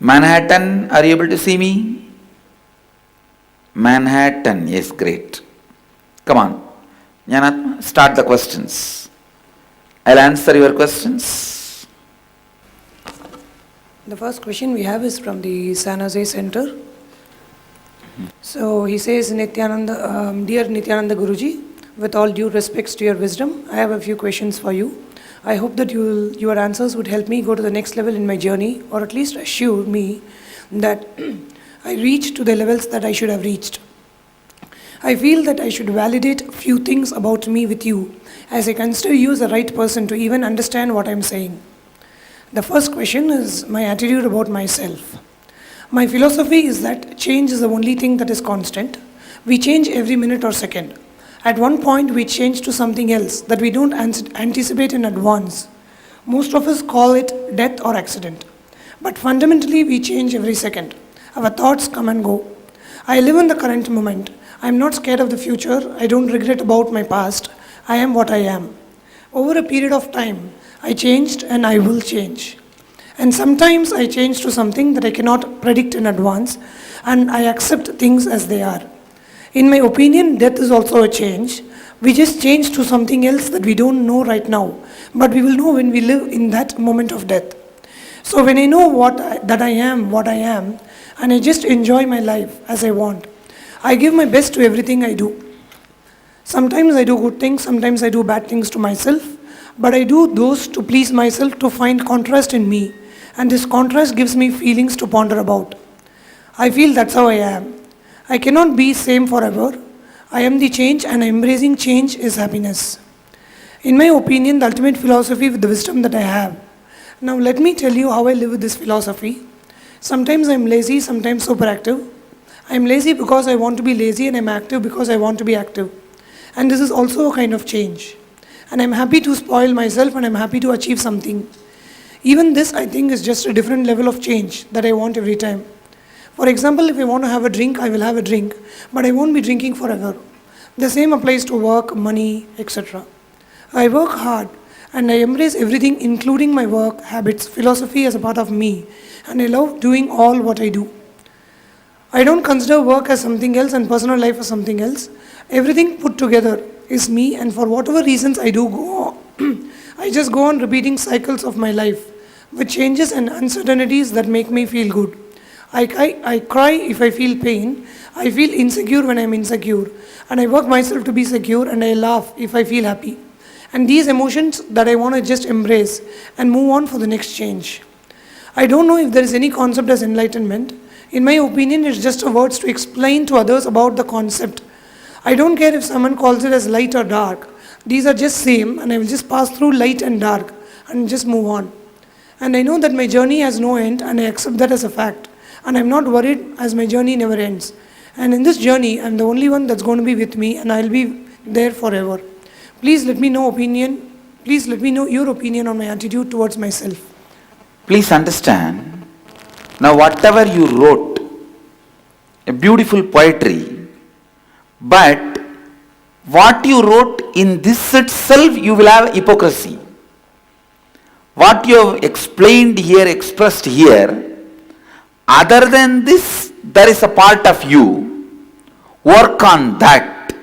Manhattan, are you able to see me? Manhattan, yes, great. Come on, Jnanatma, start the questions. I'll answer your questions. The first question we have is from the San Jose Center. So he says, Nityananda, Dear Nityananda Guruji, with all due respects to your wisdom, I have a few questions for you. I hope that your answers would help me go to the next level in my journey, or at least assure me that I reach to the levels that I should have reached. I feel that I should validate a few things about me with you, as I consider you as the right person to even understand what I'm saying. The first question is my attitude about myself. My philosophy is that change is the only thing that is constant. We change every minute or second. At one point, we change to something else that we don't anticipate in advance. Most of us call it death or accident. But fundamentally, we change every second. Our thoughts come and go. I live in the current moment. I'm not scared of the future. I don't regret about my past. I am what I am. Over a period of time, I changed and I will change. And sometimes I change to something that I cannot predict in advance, and I accept things as they are. In my opinion, death is also a change. We just change to something else that we don't know right now, but we will know when we live in that moment of death. So when I know that I am what I am, and I just enjoy my life as I want, I give my best to everything I do. Sometimes I do good things, sometimes I do bad things to myself, but I do those to please myself, to find contrast in me, and this contrast gives me feelings to ponder about. I feel that's how I am. I cannot be same forever. I am the change, and embracing change is happiness. In my opinion, the ultimate philosophy with the wisdom that I have. Now let me tell you how I live with this philosophy. Sometimes I'm lazy, sometimes super active. I'm lazy because I want to be lazy, and I'm active because I want to be active. And this is also a kind of change. And I'm happy to spoil myself, and I'm happy to achieve something. Even this, I think, is just a different level of change that I want every time. For example, if I want to have a drink, I will have a drink, but I won't be drinking forever. The same applies to work, money, etc. I work hard, and I embrace everything, including my work, habits, philosophy as a part of me, and I love doing all what I do. I don't consider work as something else and personal life as something else. Everything put together is me, and for whatever reasons I do go on, I just go on repeating cycles of my life with changes and uncertainties that make me feel good. I cry if I feel pain, I feel insecure when I'm insecure, and I work myself to be secure, and I laugh if I feel happy. And these emotions that I want to just embrace and move on for the next change. I don't know if there is any concept as enlightenment. In my opinion, it's just a words to explain to others about the concept. I don't care if someone calls it as light or dark. These are just same, and I will just pass through light and dark and just move on. And I know that my journey has no end, and I accept that as a fact. And I'm not worried as my journey never ends. And in this journey, I'm the only one that's going to be with me, and I'll be there forever. Please let me know your opinion on my attitude towards myself. Please understand, now whatever you wrote, a beautiful poetry, but what you wrote in this itself, you will have hypocrisy. What you have explained here, expressed here, other than this, there is a part of you. Work on that.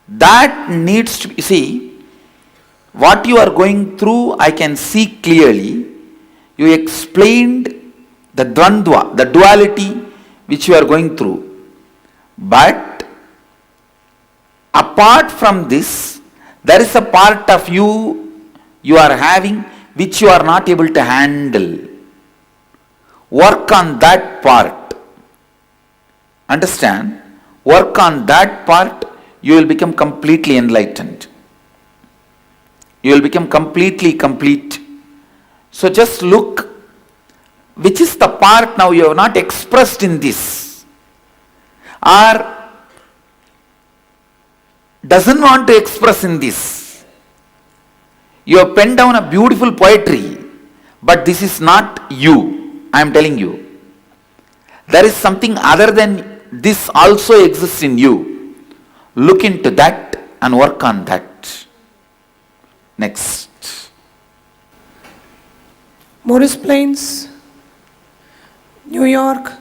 That needs to be, see, what you are going through, I can see clearly. You explained the dvandva, the duality which you are going through. But apart from this, there is a part of you are having which you are not able to handle. Work on that part. Understand? Work on that part, you will become completely enlightened. You will become completely complete. So just look, which is the part now you have not expressed in this, or doesn't want to express in this. You have penned down a beautiful poetry, but this is not you. I am telling you. There is something other than this also exists in you. Look into that and work on that. Next. Morris Plains, New York.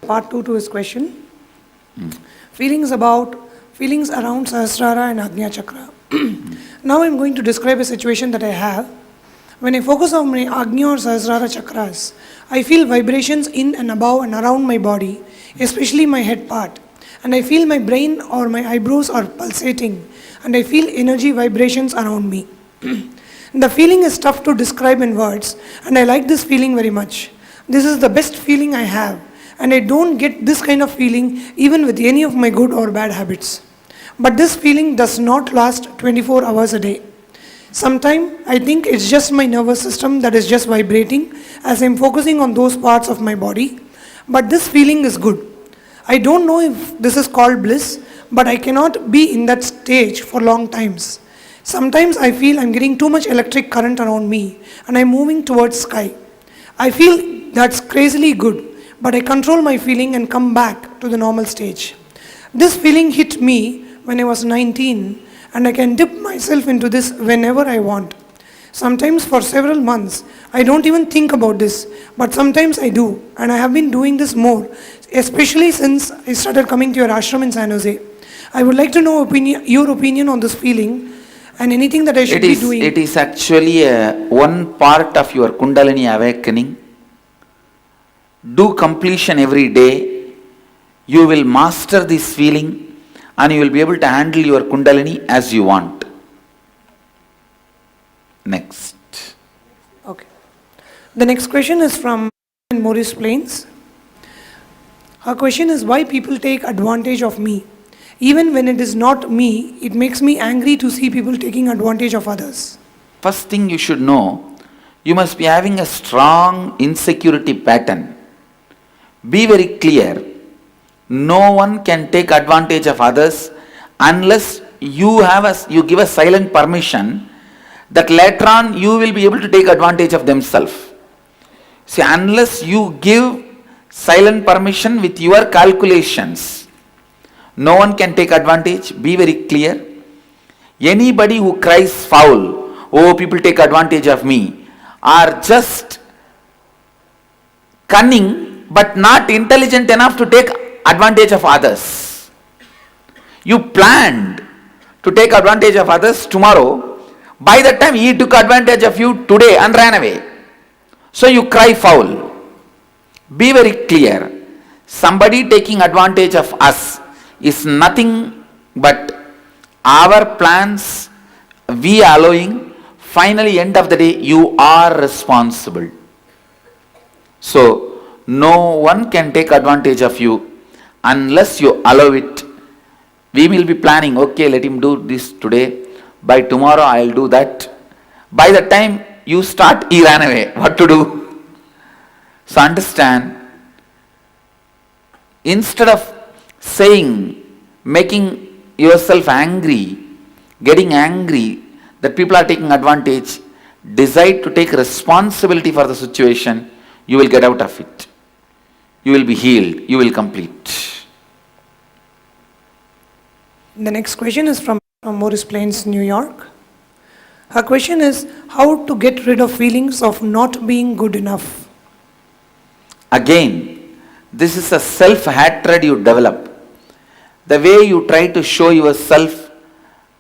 Part 2 to his question. Feelings around Sahasrara and Agnya Chakra. Now I'm going to describe a situation that I have. When I focus on my Agnya or Sahasrara chakras, I feel vibrations in and above and around my body, especially my head part. And I feel my brain or my eyebrows are pulsating, and I feel energy vibrations around me. The feeling is tough to describe in words, and I like this feeling very much. This is the best feeling I have, and I don't get this kind of feeling even with any of my good or bad habits. But this feeling does not last 24 hours a day. Sometimes I think it's just my nervous system that is just vibrating as I'm focusing on those parts of my body, but this feeling is good. I don't know if this is called bliss, but I cannot be in that stage for long times. Sometimes I feel I'm getting too much electric current around me and I'm moving towards sky. I feel that's crazily good, but I control my feeling and come back to the normal stage. This feeling hit me when I was 19, and I can dip myself into this whenever I want. Sometimes for several months, I don't even think about this, but sometimes I do, and I have been doing this more, especially since I started coming to your ashram in San Jose. I would like to know your opinion on this feeling and anything that I should be doing. It is actually one part of your Kundalini awakening. Do completion every day. You will master this feeling and you will be able to handle your Kundalini as you want. Next. Okay. The next question is from Maurice Plains. Her question is why people take advantage of me. Even when it is not me, it makes me angry to see people taking advantage of others. First thing you should know, you must be having a strong insecurity pattern. Be very clear. No one can take advantage of others unless you give a silent permission that later on you will be able to take advantage of themselves. See, unless you give silent permission with your calculations, no one can take advantage. Be very clear. Anybody who cries foul, oh, people take advantage of me, are just cunning but not intelligent enough to take advantage of others. You planned to take advantage of others tomorrow. By the time he took advantage of you today and ran away. So you cry foul. Be very clear. Somebody taking advantage of us is nothing but our plans, we allowing. Finally, end of the day, you are responsible. So, no one can take advantage of you unless you allow it. We will be planning, okay, let him do this today. By tomorrow, I'll do that. By the time you start, he ran away. What to do? So understand, instead of saying, making yourself angry, getting angry that people are taking advantage, decide to take responsibility for the situation. You will get out of it. You will be healed. You will complete. The next question is from Morris Plains, New York. Her question is how to get rid of feelings of not being good enough. Again, this is a self-hatred you develop. The way you try to show yourself,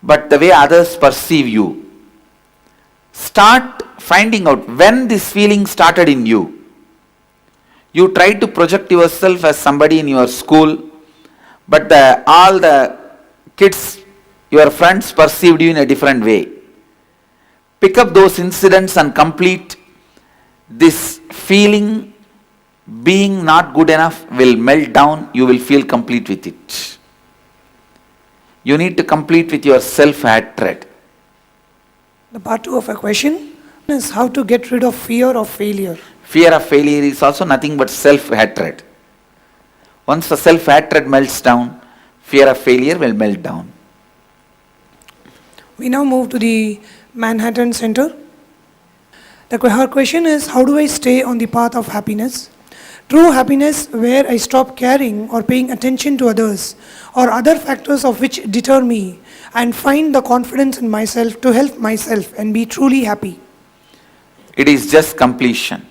but the way others perceive you. Start finding out when this feeling started in you. You try to project yourself as somebody in your school, but all the kids, your friends perceived you in a different way. Pick up those incidents and complete. This feeling, being not good enough, will melt down. You will feel complete with it. You need to complete with your self-hatred. The part 2 of a question is how to get rid of fear of failure. Fear of failure is also nothing but self-hatred. Once the self-hatred melts down, fear of failure will melt down. We now move to the Manhattan Center. Her question is, how do I stay on the path of happiness? True happiness where I stop caring or paying attention to others or other factors of which deter me and find the confidence in myself to help myself and be truly happy. It is just completion.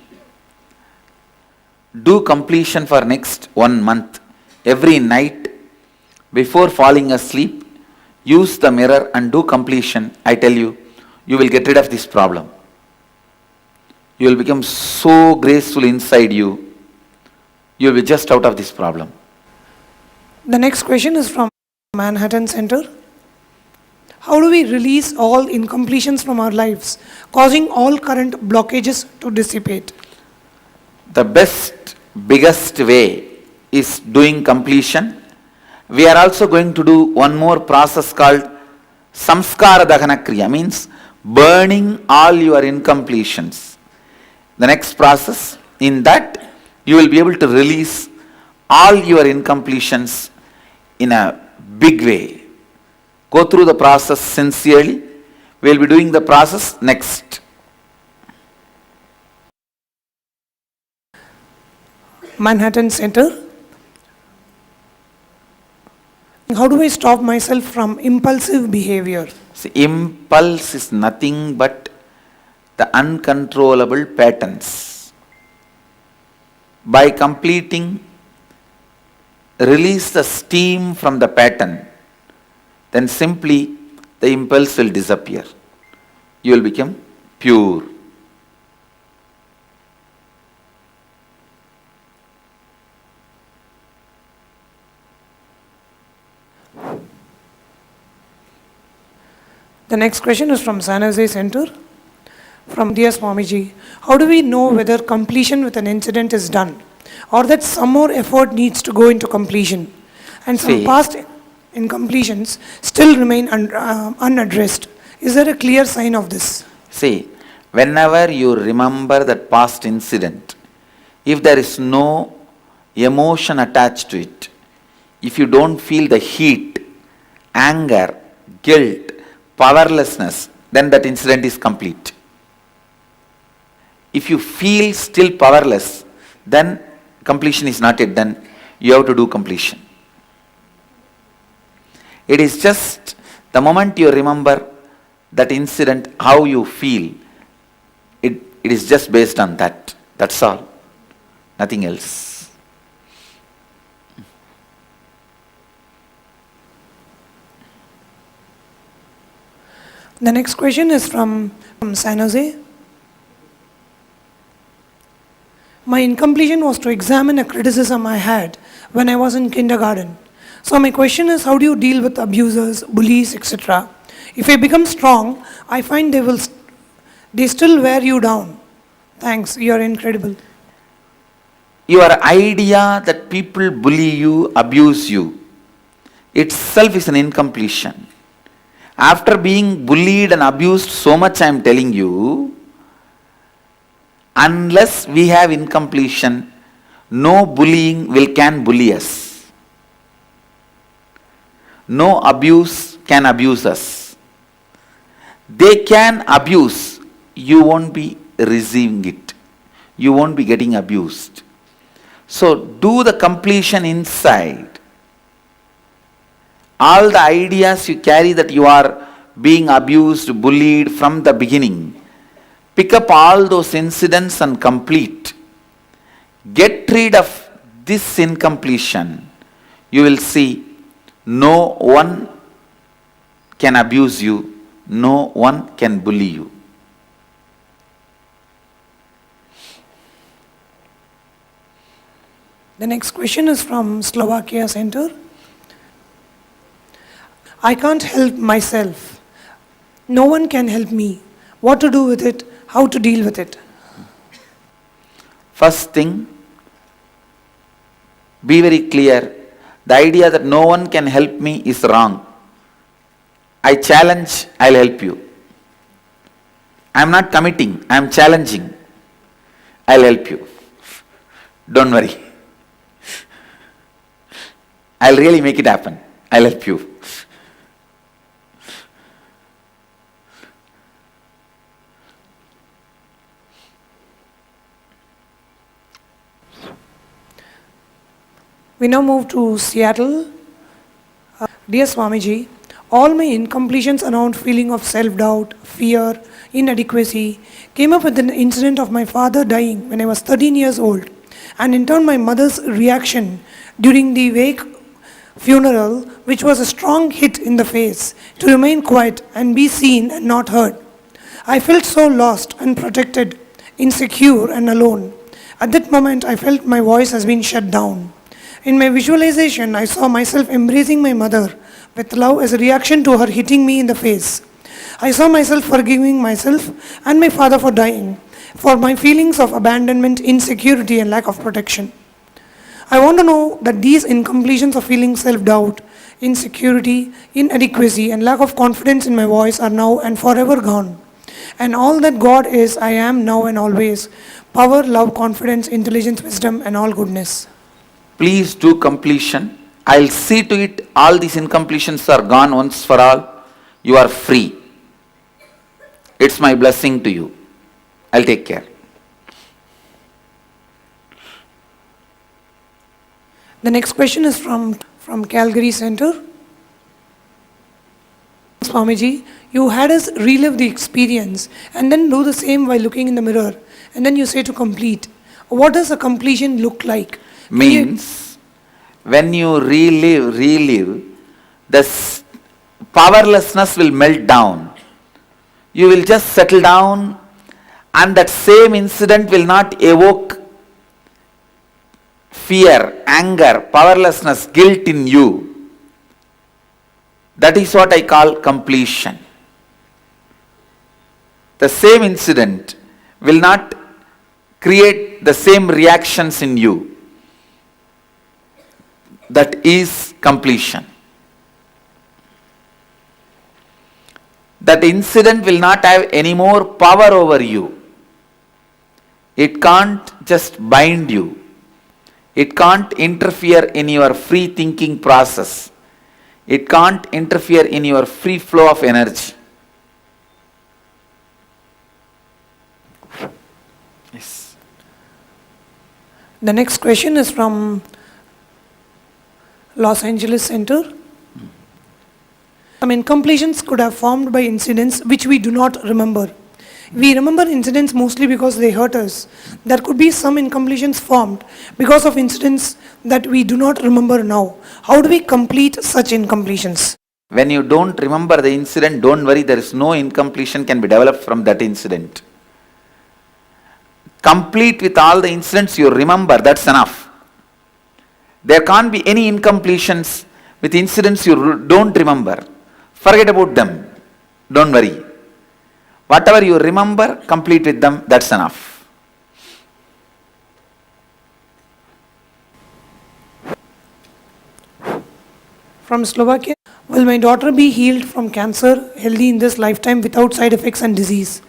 do completion for next 1 month. Every night before falling asleep, use the mirror and do completion. I tell you, you will get rid of this problem. You will become so graceful inside you. You will be just out of this problem. The next question is from Manhattan Center. How do we release all incompletions from our lives, causing all current blockages to dissipate? The biggest way is doing completion. We are also going to do one more process called Samskara Dahana Kriya, means burning all your incompletions. The next process, in that you will be able to release all your incompletions in a big way. Go through the process sincerely. We will be doing the process next. Manhattan Center. How do I stop myself from impulsive behavior? See, impulse is nothing but the uncontrollable patterns. By completing, release the steam from the pattern, then simply the impulse will disappear. You will become pure. The next question is from San Jose Center. From Dear Swamiji, how do we know whether completion with an incident is done or that some more effort needs to go into completion and some See. past incompletions still remain unaddressed? Is there a clear sign of this? See, whenever you remember that past incident, if there is no emotion attached to it, if you don't feel the heat, anger, guilt, powerlessness, then that incident is complete. If you feel still powerless, then completion is not yet done. You have to do completion. It is just the moment you remember that incident, how you feel, it is just based on that. That's all. Nothing else. The next question is from San Jose. My incompletion was to examine a criticism I had when I was in kindergarten. So my question is, how do you deal with abusers, bullies, etc.? If I become strong, I find they still wear you down. Thanks, you are incredible. Your idea that people bully you, abuse you, itself is an incompletion. After being bullied and abused so much, I am telling you, unless we have incompletion, no bullying can bully us. No abuse can abuse us. They can abuse, you won't be receiving it. You won't be getting abused. So do the completion inside. All the ideas you carry that you are being abused, bullied from the beginning, pick up all those incidents and complete. Get rid of this incompletion. You will see no one can abuse you, no one can bully you. The next question is from Slovakia Center. I can't help myself. No one can help me. What to do with it? How to deal with it? First thing, be very clear. The idea that no one can help me is wrong. I challenge, I'll help you. I am not committing, I am challenging. I'll help you. Don't worry. I'll really make it happen. I'll help you. We now move to Seattle. Dear Swamiji, all my incompletions around feeling of self-doubt, fear, inadequacy came up with an incident of my father dying when I was 13 years old. And in turn, my mother's reaction during the wake funeral, which was a strong hit in the face, to remain quiet and be seen and not heard. I felt so lost, unprotected, insecure, and alone. At that moment, I felt my voice has been shut down. In my visualization, I saw myself embracing my mother with love as a reaction to her hitting me in the face. I saw myself forgiving myself and my father for dying, for my feelings of abandonment, insecurity, and lack of protection. I want to know that these incompletions of feeling self-doubt, insecurity, inadequacy, and lack of confidence in my voice are now and forever gone. And all that God is, I am now and always. Power, love, confidence, intelligence, wisdom, and all goodness. Please do completion. I'll see to it all these incompletions are gone once for all. You are free. It's my blessing to you. I'll take care. The next question is from Calgary Center. Swamiji, you had us relive the experience and then do the same while looking in the mirror. And then you say to complete. What does a completion look like? Means, when you relive, the powerlessness will melt down. You will just settle down, and that same incident will not evoke fear, anger, powerlessness, guilt in you. That is what I call completion. The same incident will not create the same reactions in you. That is completion. That incident will not have any more power over you. It can't just bind you. It can't interfere in your free thinking process. It can't interfere in your free flow of energy. Yes. The next question is from Los Angeles Center. Some incompletions could have formed by incidents which we do not remember. We remember incidents mostly because they hurt us. There could be some incompletions formed because of incidents that we do not remember now. How do we complete such incompletions? When you don't remember the incident, don't worry, there is no incompletion can be developed from that incident. Complete with all the incidents you remember, that's enough. There can't be any incompletions with incidents you don't remember. Forget about them. Don't worry. Whatever you remember, complete with them, that's enough. From Slovakia, will my daughter be healed from cancer, healthy in this lifetime without side effects and disease?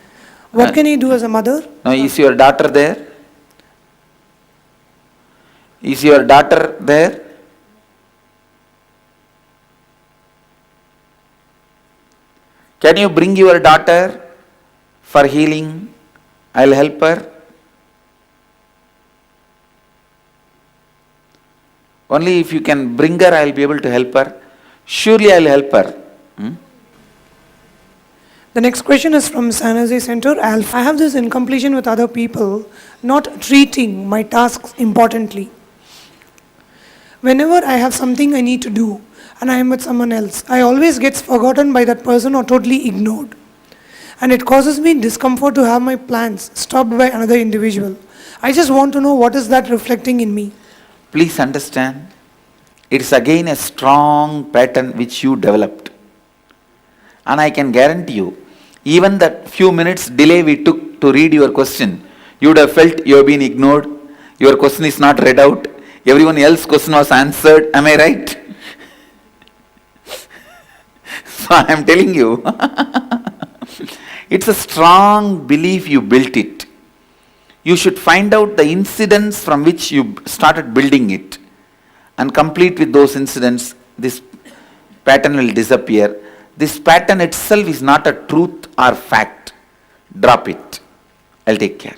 What can I do as a mother? Now, is your daughter there? Is your daughter there? Can you bring your daughter for healing? I'll help her. Only if you can bring her, I'll be able to help her. Surely I'll help her. The next question is from San Jose Center. Alpha. I have this incompletion with other people, not treating my tasks importantly. Whenever I have something I need to do and I am with someone else, I always gets forgotten by that person or totally ignored. And it causes me discomfort to have my plans stopped by another individual. I just want to know what is that reflecting in me. Please understand, it is again a strong pattern which you developed. And I can guarantee you, even that few minutes delay we took to read your question, you would have felt you have been ignored, your question is not read out, everyone else's question was answered. Am I right? So I am telling you, it's a strong belief you built it. You should find out the incidents from which you started building it and complete with those incidents. This pattern will disappear. This pattern itself is not a truth or fact. Drop it. I'll take care.